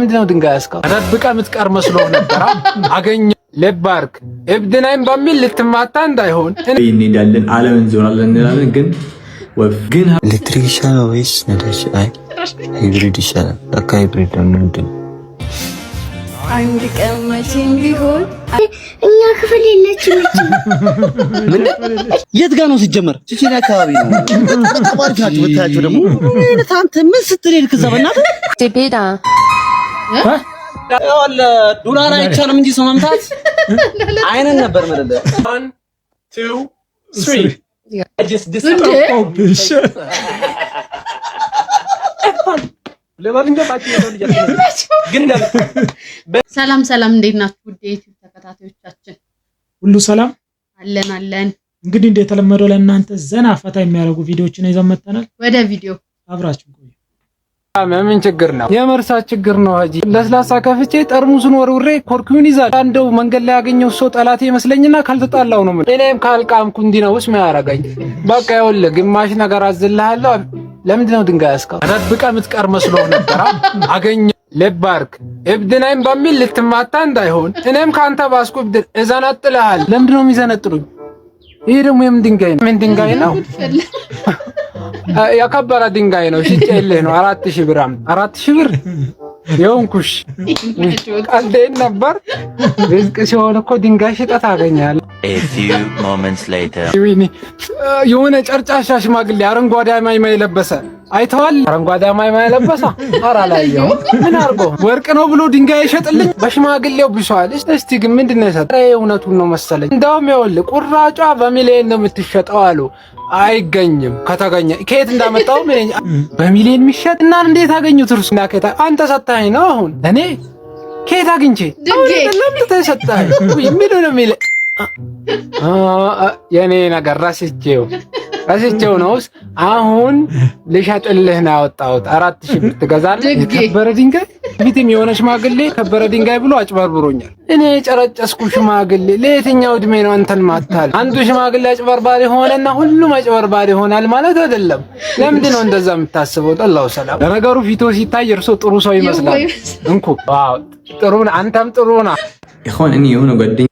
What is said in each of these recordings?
ምንድነው ድንጋይ ያስቀው አደብቀ ምትቀር መስሎ ነበር አገኘ ለባርክ እብድናይም በሚል ልትማታ እንዳይሆን እንሄዳለን ዓለምን ዞራለን እንላለን ግን ወፍ ግን ኤሌክትሪክ ይሻላል ወይስ ነዳጅ? አይ ሃይብሪድ ይሻላል። ለካ ሃይብሪድ ነው ምንድን አንድ ቀመችን ቢሆን እኛ ክፍል የለችም። ምን የት ጋር ነው ሲጀመር? ቺቺን አካባቢ ነው። ተባርካችሁ ብታያችሁ ደግሞ አንተ ምን ስትል ከዛ በእናትህ ቴፔዳ ወለ ዶላር አይቻልም እንጂ ሰው መምታት አይነን ነበር ማለት ነው። 1 2 3 I just ሰላም ሰላም፣ እንዴት ናችሁ? ውድ የዩቲዩብ ተከታታዮቻችን ሁሉ ሰላም አለን። እንግዲህ እንደተለመደው ለእናንተ ዘና ፈታ የሚያደርጉ ቪዲዮዎችን ይዘን መጥተናል። ወደ ቪዲዮ አብራችሁ ቆዩ። ምን ችግር ነው? የመርሳት ችግር ነው። ሀጂ ለስላሳ ከፍቼ ጠርሙሱን ወርውሬ ኮርኩን ይዛል። አንደው መንገድ ላይ ያገኘው ሰው ጠላቴ ይመስለኝና ካልተጣላው ነው። እኔም ካልቃምኩ እንዲህ ነው ውስጥ ማያረጋኝ። በቃ ይኸውልህ ግማሽ ነገር አዝልሃለሁ። ለምንድነው ድንጋይ ያስቀው አደብቀ ምትቀር መስሎ ነበር አገኘ ለባርክ እብድናይም በሚል ልትማታ እንዳይሆን እኔም ካንተ ባስኩ እብድ እዘነጥልሃል። ለምንድነው የሚዘነጥሉኝ? ይሄ ደግሞ የምን ድንጋይ ነው? ምን ድንጋይ ነው? ያከበረ ድንጋይ ነው። ሽጬልህ ነው 4000 ብር 4000 ብር የሆንኩሽ ቀልዴን ነበር። ሪዝቅ ሲሆን እኮ ድንጋይ ሽጠት ታገኛለህ። A few moments later የሆነ ጨርጫሻ ሽማግሌ አረንጓዴ ማይማ የለበሰ አይተዋል? አረንጓዴ ማይማ የለበሰ አራላየው ምን አርጎ ወርቅ ነው ብሎ ድንጋይ ይሸጥልኝ በሽማግሌው ብሷል። እስቲ ግን ምንድነው የሰጠው? እውነቱን ነው መሰለኝ። እንዳውም ይኸውልህ ቁራጯ በሚሊዮን ነው የምትሸጠው አሉ። አይገኝም። ከተገኘ ከየት እንዳመጣው ምን በሚሊዮን የሚሸጥ እና እንዴት አገኙት? እርሱ እና ከታ አንተ ሰጣኝ ነው አሁን እኔ ከየት አግኝቼ ለምን ተሰጣኝ? ምን ነው የሚል የኔ ነገር ረስቼው ነውስ። አሁን ልሸጥልህ ነው ያወጣሁት 4000 ብር ትገዛለህ? ከበረ ድንጋይ ፊትም የሆነ ሽማግሌ ከበረ ድንጋይ ብሎ አጭበርብሮኛል። እኔ ጨረጨስኩ ሽማግሌ ለየትኛው እድሜ ነው አንተን ማታል? አንዱ ሽማግሌ አጭበርባሪ ሆነና ሁሉም አጭበርባሪ ይሆናል ማለት አይደለም። ለምንድን ነው እንደዛ የምታስበው? አላሁ ሰላም። ለነገሩ ፊቶ ሲታይ እርሶ ጥሩ ሰው ይመስላል። እንኩ ዋው ጥሩ ነህ፣ አንተም ጥሩ ነህ። ይሁን እኔ የሆነ ጓደኛ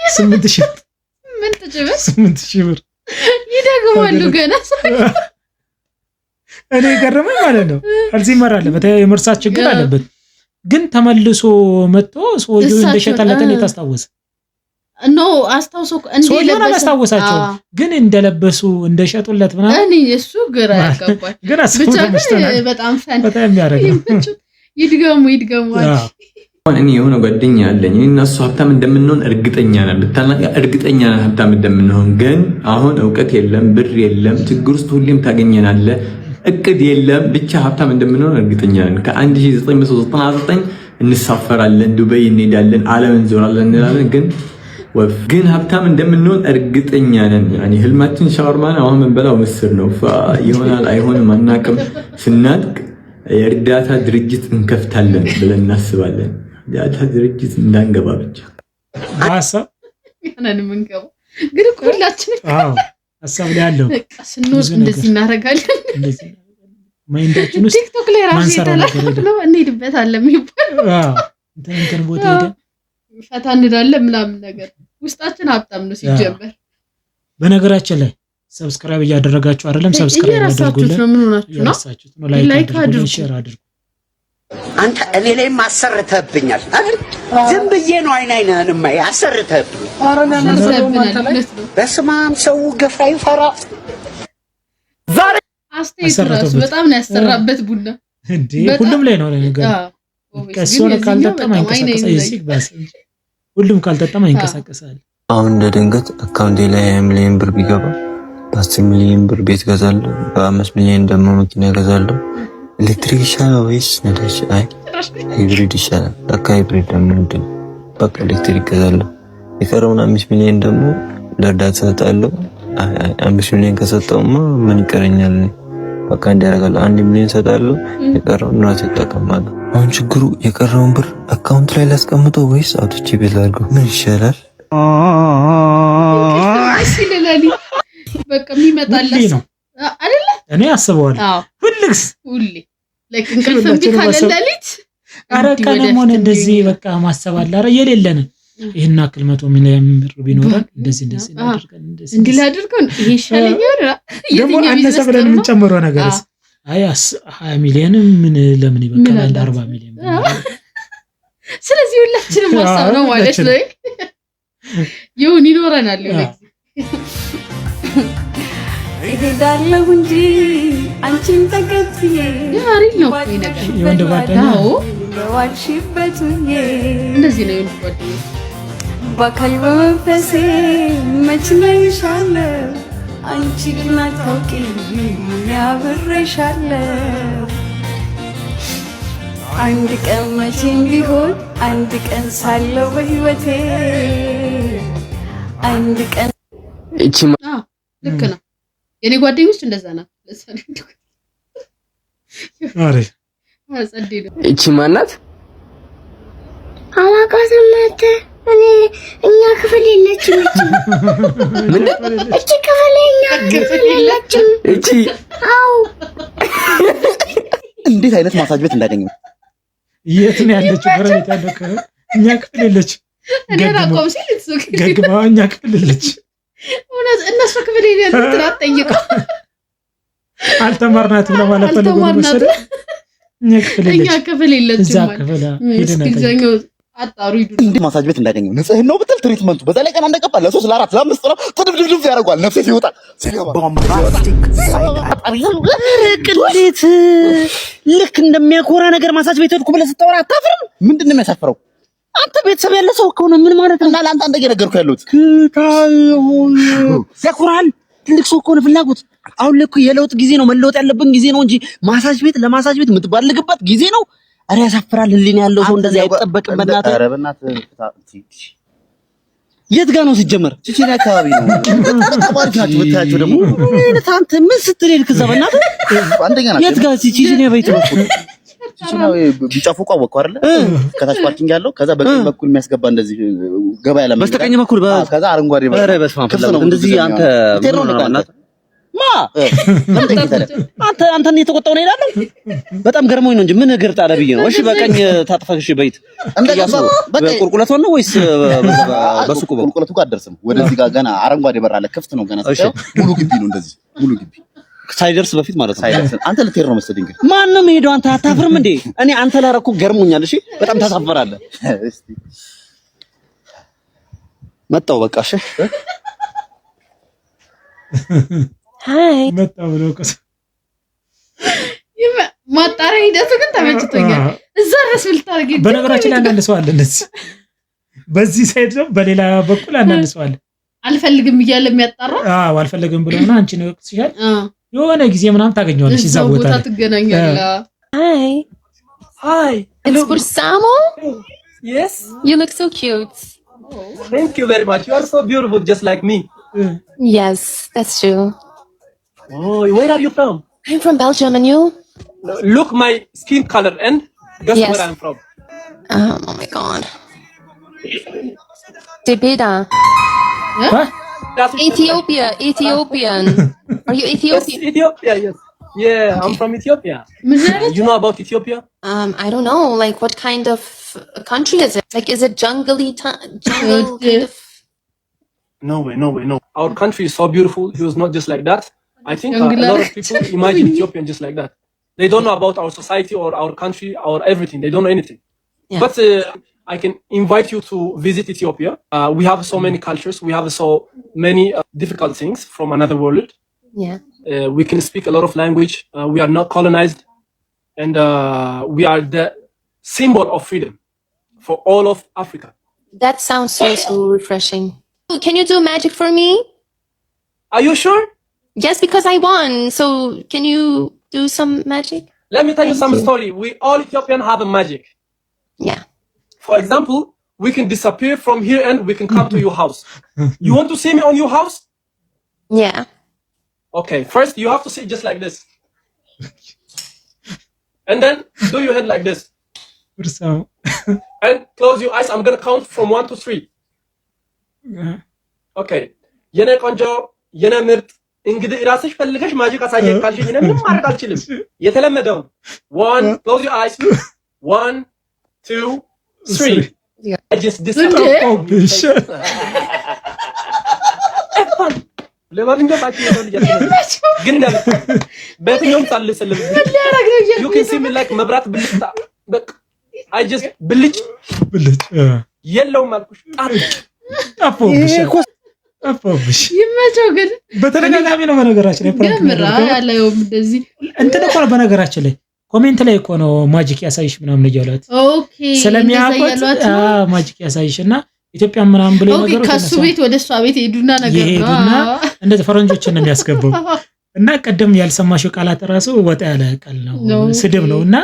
8000 ብር ይደግማሉ ገና እኔ ገረመኝ ማለት ነው። አልዚመር አለበት የመርሳት ችግር አለበት። ግን ተመልሶ መጥቶ ሰውዬው እንደሸጠለተን የታስታወሰ ነው አስታውሶ እንደለበሳቸው ግን እንደለበሱ እንደሸጡለት ምናምን እኔ እሱ ግራ ያጋባል። ግን በጣም ፈን በጣም የሚያረጋው ይድገሙ እኔ የሆነ ጓደኛ አለኝ እና እሱ ሀብታም እንደምንሆን እርግጠኛ ነን። እርግጠኛ ነን ሀብታም እንደምንሆን። ግን አሁን እውቀት የለም፣ ብር የለም፣ ችግር ውስጥ ሁሌም ታገኘናለህ። እቅድ የለም፣ ብቻ ሀብታም እንደምንሆን እርግጠኛ ነን። ከ1999 እንሳፈራለን፣ ዱባይ እንሄዳለን፣ ዓለምን ዞራለን እንላለን። ግን ሀብታም እንደምንሆን እርግጠኛ ነን። ያኒ ህልማችን ሻወርማ ነው። አሁን የምንበላው ምስር ነው። ይሆናል አይሆንም አናውቅም። ስናድግ የእርዳታ ድርጅት እንከፍታለን ብለን እናስባለን። ዳታ ድርጅት እንዳንገባ ብቻ ሀሳብ ያንን መንገባ ግን ሁላችንም ሀሳብ ላይ ያለው ስንወስድ እንደዚህ እናደርጋለን። ማይንዳችን ውስጥ ቲክቶክ ላይ ራሱ የተላከው እንሄድበታለን የሚባል እንትን ቦታ ሄደን ፈታ እንላለን ምናምን ነገር ውስጣችን ሀብታም ነው ሲጀመር። በነገራችን ላይ ሰብስክራይብ እያደረጋችሁ አይደለም? ሰብስክራይብ አድርጉልን። ምን ሆናችሁ ነው? ላይክ አድርጉ፣ ሼር አድርጉ። አንተ እኔ ላይ ማሰርተብኛል አይደል? ዝም ብዬ ነው አይናይነን ማይ አሰርተብኝ። በስማም ሰው ገፋ ይፈራ። ዛሬ አስተይራሱ በጣም ነው ያሰራበት ቡና እንዴ! ሁሉም ላይ ነው ነገር ከሶነ ካልተጠማ ይንቀሳቀሳል። ሁሉም ካልተጠማ ይንቀሳቀሳል። አሁን እንደ ድንገት አካውንቴ ላይ 1 ሚሊዮን ብር ቢገባ በ10 ሚሊዮን ብር ቤት ገዛለሁ፣ በ5 ሚሊዮን ደግሞ መኪና ገዛለሁ። ኤሌክትሪክ ይሻላል ወይስ ነዳጅ? አይ ሃይብሪድ ይሻላል። ለካ ሃይብሪድ ደግሞ ምንድን ነው? በቃ ኤሌክትሪክ ገዛለሁ። የቀረውን 5 ሚሊዮን ደግሞ ለእርዳታ ሰጣለሁ። 5 ሚሊዮን ከሰጠውማ ምን ይቀረኛል? በቃ እንዲያደርጋለሁ 1 ሚሊዮን ሰጣለሁ፣ የቀረውን ራሴ እጠቀማለሁ። አሁን ችግሩ የቀረውን ብር አካውንት ላይ ላስቀምጠው ወይስ አውጥቼ ቤት ላድርገው? ምን ይሻላል? በቃ የሚመጣልህ ነው አይደለ? እኔ አስበዋለሁ ሁሌ እንቅልፍ እምቢ ካለ ሌሊት አረቀንም ሆነ እንደዚህ በቃ ማሰብ አለ። አረ የሌለን ይሄን አክል 100 ሚሊዮን ብር ቢኖረን እንደዚህ እናደርጋለን እንደዚህ ላድርገን ይሄ ይሻለኛል። ደግሞ አነሰ ብለን የምንጨምረው ነገርስ አይ 20 ሚሊዮን ምን ለምን ይበቃል? 40 ሚሊዮን ስለዚህ ሁላችንም ማሳብ ነው ማለት ነው። ይሁን ይኖረናል። እሄዳለሁ እንጂ አንቺን ተከትዬ አሪፍ ነው ይሄ ነገር። የወንድ ጓደኛ በዋልሽበት እንደዚህ ነው የወንድ ጓደኛ። በአካል በመንፈሴ መች ነይሻለሁ አንቺ ግን አታውቂኝ ያብሬሻለሁ። አንድ ቀን መቼም ቢሆን አንድ ቀን ሳለው በህይወቴ አንድ ቀን ልክ ነው። የኔ ጓደኞች እንደዛ ናት። አሪፍ እቺ ማናት? አላውቃትም። እኛ ክፍል የለችም። እቺ ክፍል የኛ ክፍል የለችም። እቺ አው እንዴት አይነት ማሳጅ ቤት እንዳገኘው የት ነው ያለችው? ጎረቤት ያለው እኛ ክፍል የለችም። ገግማ እኛ ክፍል የለችም። እነሱ ክፍል ያሉትን አትጠይቀው። አልተማርናትም ለማለት ፈልጎ ነው መሰለኝ። እኛ ክፍል የለችም። እዛ ክፍል ሄደናል። አጣሩ ይዱ እንዴ ማሳጅ ቤት እንዳገኘው ንጽህናው ብትል ትሪትመንቱ በዛ ላይ ቀን እንደቀባ ለ3 ለ4 ለ5 ነው ትድብድብ ያደርጋል። ነፍሴ ይወጣል ሲገባ ቅሌት ልክ እንደሚያኮራ ነገር ማሳጅ ቤት ሄድኩ ብለህ ስታወራ አታፍርም? ምንድነው የሚያሳፍረው? አንተ ቤተሰብ ያለ ሰው እኮ ነው። ምን ማለት ነው? እና ለአንተ አንደ ነገርኩ ያለሁት ያኮራል። ትልቅ ሰው እኮ ነው ፍላጎት። አሁን ልክ የለውጥ ጊዜ ነው፣ መለወጥ ያለብን ጊዜ ነው እንጂ ማሳጅ ቤት ለማሳጅ ቤት የምትባልግበት ጊዜ ነው። አረ ያሳፍራል። ህሊና ያለው ሰው እንደዚህ አይጠበቅም። በእናትህ አረ በእናትህ የት ጋር ነው ሲጀመር? ቺቺን አካባቢ ነው። ተማሪዎች ናቸው ብታያቸው ደግሞ አንተ ምን ስትል ሄድክ እዛ? በእናትህ አንደኛ ናቸው። የት ጋር ቺቺን ቤት ነው? ቺቺን ቢጫ ፎቅ አወቅኩ አይደለ? ከታች ፓርኪንግ ያለው ከዛ በቀኝ በኩል የሚያስገባ እንደዚህ ገበያ ለምን በስተቀኝ በኩል ከዛ አረንጓዴ አረ በስመ አብ እንደዚህ አንተ አንተን የተቆጣው ነው ይላል። በጣም ገርሞኝ ነው እንጂ ምን እግር ጣለ ብዬ ነው። እሺ በቀኝ ታጥፈሽ በይት ቁልቁለቱ ነው ወይስ በሱቁ? ቁልቁለቱ ጋር አደርስም። ወደዚህ ጋር ገና አረንጓዴ በር አለ፣ ክፍት ነው ገና። ሙሉ ግቢ ነው እንደዚህ ሙሉ ግቢ ሳይደርስ በፊት ማለት ነው። አንተ ልትሄድ ነው መሰለኝ። ግን ማንም ሄዶ አንተ አታፍርም እንዴ? እኔ አንተ ላረኩ ገርሞኛል። እሺ በጣም ታሳፈራለህ። እስቲ መጣው በቃ እሺ ሃይ መጣው ብሎ ቆስ ማጣሪያ ሂደቱ ግን ተመችቶኛል። እዛ ራስ ልታረጊ በነገራችን ላይ አንዳንድ ሰው አለ እንደዚህ በዚህ ሳይድ ነው፣ በሌላ በኩል አንዳንድ ሰው አለ አልፈልግም እያለ የሚያጣራ። አዎ አልፈልግም ብሎና አንቺ ነው ይወቅስሻል። የሆነ ጊዜ ምናምን ታገኘዋለሽ እዛ ቦታ ላይ ትገናኛለህ። Hi. It's for Samo? Yes. You look so cute. Thank you very much. You are so beautiful, just like me. Yes, that's true. Oh, where are you from? I'm from Belgium, and you? Look my skin color and guess Yes. where I'm from. Oh my god. Debeda. That's Ethiopia. Ethiopian. Are you Yes, Ethiopian? Ethiopia. Yes. Yeah, I'm from Ethiopia. You know about Ethiopia? I don't know. Like, what kind of country is it? Like, is it jungle kind of? No way, no way, no. Our country is so beautiful. He was not just like that. I think a lot of people imagine Ethiopian just like that. They don't know about our society or our country or everything. They don't know anything. Yeah. But I can invite you to visit Ethiopia. We have so many cultures. We have so many difficult things from another world. Yeah. We can speak a lot of language. We are not colonized. And we are the symbol of freedom for all of Africa. That sounds so refreshing. Can you do magic for me? Are you sure? Yes, because I won. So, can you do some magic? Let me tell you Thank some you. story. We all Ethiopian have a magic. Yeah. For example, we can disappear from here and we can come to your house. You want to see me on your house? Yeah. Okay, first you have to sit just like this. And then do your head like this. And close your eyes. I'm going to count from 1 to 3. Okay. የኔ ቆንጆ የኔ ምርጥ እንግዲህ ራስሽ ፈልገሽ ማጂክ አሳየኝ ካልሽኝ እኔ ምንም ማድረግ አልችልም። የተለመደው 1 close your eyes 1 2, 3. I just ለማንኛውም ባቂ ነው ልጅ ግን በየትኛውም ሳልሰልም you can see me like መብራት ብልጭታ በቃ I just ብልጭ የለውም አልኩሽ አፎብሽ ይመቸው ግን በተደጋጋሚ ነው በነገራችን ላይ ፕራንክ ያለው እንደዚህ እንትን እኮ ነው በነገራችን ላይ ኮሜንት ላይ እኮ ነው ማጂክ ያሳይሽ ምናምን ይያላት ኦኬ ስለሚያውቁት ማጂክ ያሳይሽና ኢትዮጵያ ምናምን ብለው ነገሮች ከሱ ቤት ወደ እሷ ቤት ሄዱና ነገር ነው እንደዚህ ፈረንጆችን ነው የሚያስገባው እና ቀደም ያልሰማሽው ቃላት ራሱ ወጣ ያለ ቃል ነው ስድብ ነውና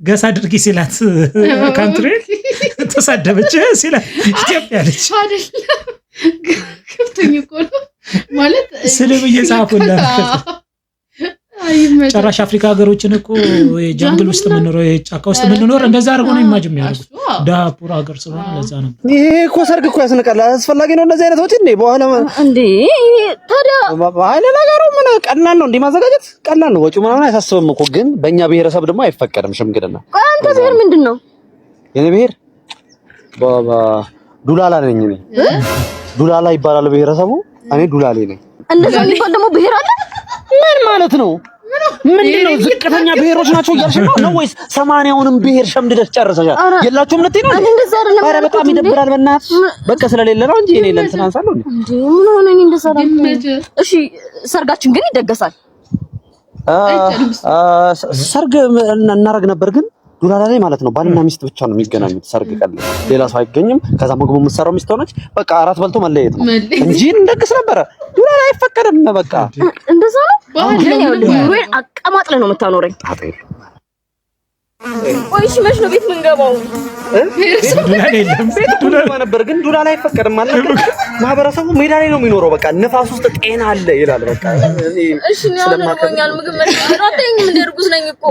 ገሳ ድርጊ ሲላት ካንትሪ ተሳደበች ሲላት ኢትዮጵያ ልጅ አይደለም ከፍተኛ እኮ ነው ማለት ስድብ እየጻፉላት ጨራሽ አፍሪካ ሀገሮችን እኮ የጃንግል ውስጥ ምንኖር የጫካ ውስጥ ምንኖር እንደዛ አድርጎ ነው ኢማጂን የሚያደርጉት ዳፑር ሀገር ስለሆነ ለዛ ነው ይሄ እኮ ሰርግ እኮ ያስነቃል አስፈላጊ ነው እንደዚህ አይነት ወጪ እንዴ በኋላ እንዴ ታዲያ አይነ ነገሩ ምን ቀላል ነው እንዴ ማዘጋጀት ቀላል ነው ወጪው ምናምን አያሳስብም እኮ ግን በእኛ ብሔረሰብ ደግሞ አይፈቀድም ሽምግልና አንተ ብሔር ምንድነው የኔ ብሔር ባባ ዱላላ ነኝ እኔ ዱላላ ይባላል ብሔረሰቡ እኔ ዱላሌ ነኝ እንደዛ የሚባል ደግሞ ብሔር አለ ምን ማለት ነው ምንድነው ዝቅተኛ ብሔሮች ናቸው እያልሽ ነው ወይስ 80ውንም ብሔር ሸምድደሽ ጨርሰሻል የላችሁም ልትይ ነው እንደዛ አይደለም ኧረ በጣም ይደብራል በእናትሽ በቃ ስለሌለ ነው እንጂ እኔ ለእንትን አንሳለሁ እንዴ ምን ሆነ እኔ እንደዛ አይደለም እሺ ሰርጋችን ግን ይደገሳል ሰርግ እናረግ ነበር ግን ዱላላ ላይ ማለት ነው ባልና ሚስት ብቻ ነው የሚገናኙት ሰርግ ቀን ሌላ ሰው አይገኝም ከዛ ምግቡ የምትሰራው ሚስት ሆነች በቃ አራት በልቶ መለየት ነው እንጂ እንደግስ ነበር ዱላላ አይፈቀድም በቃ እንደዛ ነው ኑሮዬ አቀማጥለ ነው የምታኖረኝ ወይስ መች ነው ቤት ምንገባው ዱላላ ነበር ግን ዱላላ አይፈቀድም ማለት ነው ማህበረሰቡ ሜዳ ላይ ነው የሚኖረው በቃ ንፋስ ውስጥ ጤና አለ ይላል በቃ እሺ ነው ለማኛል ምግብ መስራተኝ ምን ደርጉስ ነኝ እኮ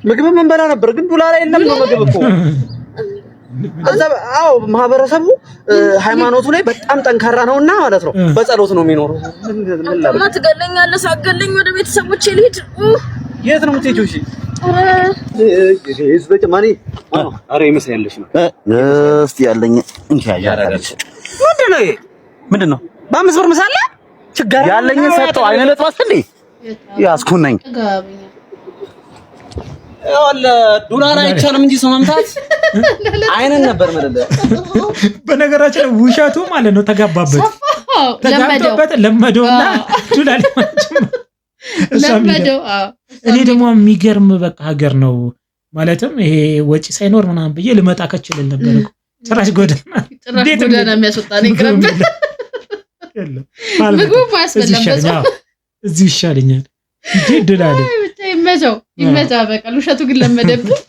ምግብ ምን በላ ነበር ግን ዱላላ የለም ነው ምግብ እኮ አዎ ማህበረሰቡ ሃይማኖቱ ላይ በጣም ጠንካራ ነውና ማለት ነው በጸሎት ነው የሚኖረው ምን ትገለኛለህ ሳገለኝ ወደ ቤተሰቦቼ ልሂድ የት ነው የምትሄጂው እሺ እዚህ በማኒ አረ ይመስልልሽ ነው እስቲ ያለኝ እንካ ያራዳች ምንድነው በአምስት ብር ምሳሌ ችግር ያለኝ ሰጠው አይነ ለጥባስ እንዴ ያስኩነኝ ወለ ዶላር አይቻልም እንጂ ሰው መምታት አይነን ነበር ማለት በነገራችን ላይ ውሸቱ ማለት ነው ተጋባበት ለመደውና ዶላር ለመደው እኔ ደግሞ የሚገርም በቃ ሀገር ነው ማለትም ይሄ ወጪ ሳይኖር ምናምን ብዬ ልመጣ ከችልል ነበር እኮ ጭራሽ ጎዳና የሚያስወጣ ነው ይቅርብ ምግቡ ማስበላበት እዚህ ይሻለኛል እንጂ ዶላር ይመጣ በቃ ውሸቱ ግን ለመደብህ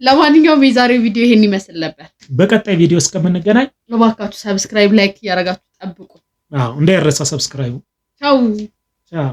ለማንኛውም የዛሬው ቪዲዮ ይሄን ይመስል ነበር በቀጣይ ቪዲዮ እስከምንገናኝ ለባካችሁ ሰብስክራይብ ላይክ ያረጋችሁ ጠብቁ እንዳይረሳ ሰብስክራይቡ ቻው ቻው